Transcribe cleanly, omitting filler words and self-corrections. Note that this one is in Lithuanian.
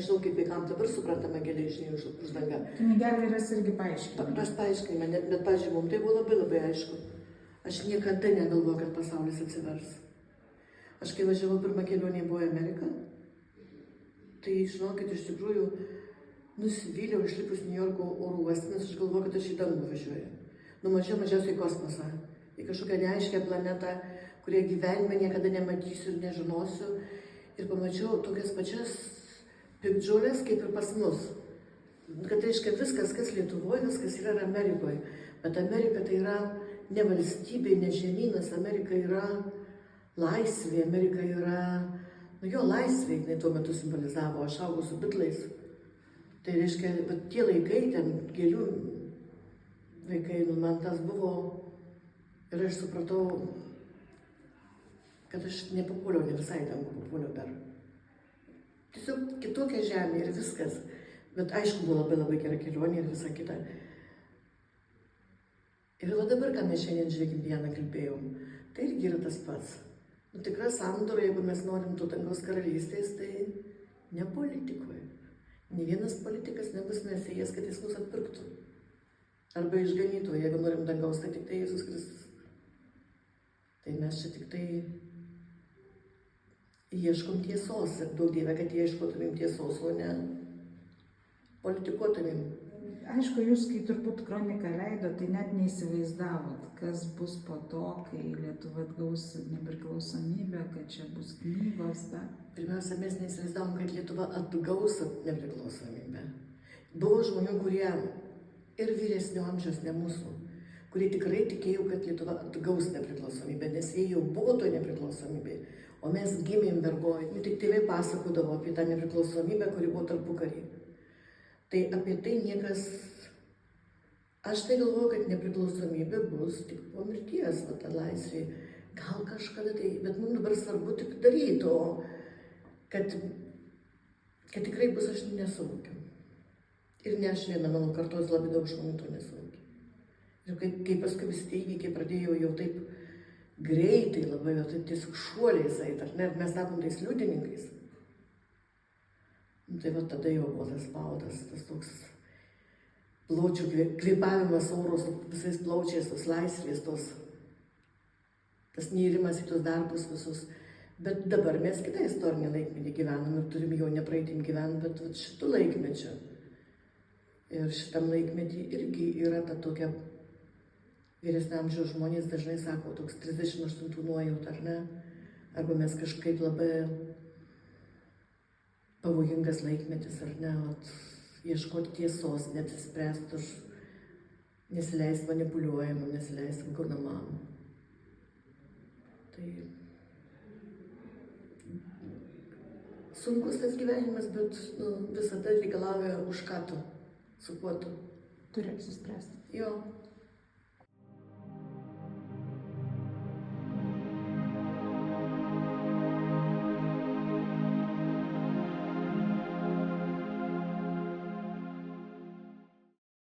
nežinau, kaip vaikams dabar suprantama geležinė uždanga. Knygelė yra irgi paaiškinama. Ras paaiškinimą, bet, pavyzdžiui, mums tai buvo labai aišku. Aš niekada negalvojau, kad pasaulis atsivers. Aš kai važiavau pirmą kelionę buvo į Ameriką, tai žinokit, iš tikrųjų nusivyliau išlipus New Yorko oro uoste, nes aš galvoju, kad aš į dangų važiuoju. Mažiausiai į kosmosą, į kažkokią neaiškę planetą, kurie gyvenime niekada nematysiu ir nežinosiu. Ir pamačiau tokias pačias piktžolės kaip ir pas mus. Kad reiškia viskas, kas Lietuvoje, viskas yra ir Amerikoje. Bet Amerika tai yra ne valstybė, ne žemynas, Amerika yra laisvė, Amerika yra, jo laisvė, jinai tuo metu simbolizavo, aš augau su bitlais. Tai reiškia, bet tie laikai, ten gėlių vaikai, man tas buvo ir aš supratau, kad aš nepapuoliau, ne visai dangų papuoliau dar. Tiesiog kitokia žemė ir viskas. Bet aišku, buvo labai gera kelionė ir visa kita. Ir va dabar, ką mes šiandien žiūrėkim, Diana kalbėjom, tai irgi yra tas pats. Tikra sandora, jeigu mes norim to dangaus karalystės, tai ne politikoje. Ne vienas politikas nebus mesijas, kad jis mus atpirktų. Arba išganytų, jeigu norim dangaus, tai tik tai Jėzus Kristus. Tai mes čia tik tai ieškom tiesos ir daug Dieve, kad ieškotumėm tiesos, o ne politikuotumėm. Aišku, jūs, kai turbūt kroniką leido, tai net neįsivaizdavot, kas bus po to, kai Lietuva atgaus nepriklausomybę, kad čia bus knygos. Pirmiausia, mes neįsivaizdavom, kad Lietuva atgaus nepriklausomybę. Buvo žmonių, kurie ir vyresnio amžiaus ne mūsų, kurie tikrai tikėjo, kad Lietuva atgaus nepriklausomybę, nes jie jau buvo to nepriklausomybė, o mes gimėm vergoj. Tik tėvai pasakodavo apie tą nepriklausomybę, kuri buvo tarpukarį. Tai apie tai niekas... Aš tai galvoju, kad nepriklausomybė bus tik po mirties, va ta laisvė. Gal kažkada tai, bet mums dabar svarbu tik daryti, o kad tikrai bus, aš nesuvokiu. Ir ne aš viena, mano kartos labai daug žmonių to nesuvokiu. Ir kai paskui visi tie įvykiai pradėjo jau taip greitai, labai jau taip tiesiog šuoliais eit, ar ne, mes tapom tais liudininkais. Tai va tada jau buvo tas spaudas, tas toks plaučių kvėpavimas oro su visais plaučiais, tos laisvės, tas nyrimas į tos darbus visus. Bet dabar mes kitą istorinį laikmetį gyvenam ir turim jau nepraeitim gyventi, bet šitų laikmečių. Ir šitam laikmetį irgi yra ta tokia vyresnio amžiaus žmonės dažnai sako, toks 38 nuojauta, ar ne? Arba mes kažkaip labai pavojingas laikmetis, ar ne, ieškoti tiesos, neatsispręsti už nesileisti manipuliuojamam, nesileisti gaunamam. Tai sunkus tas gyvenimas, bet visada reikalauja už ką tu, su kuo tu. Turi apsispręsti. Jo.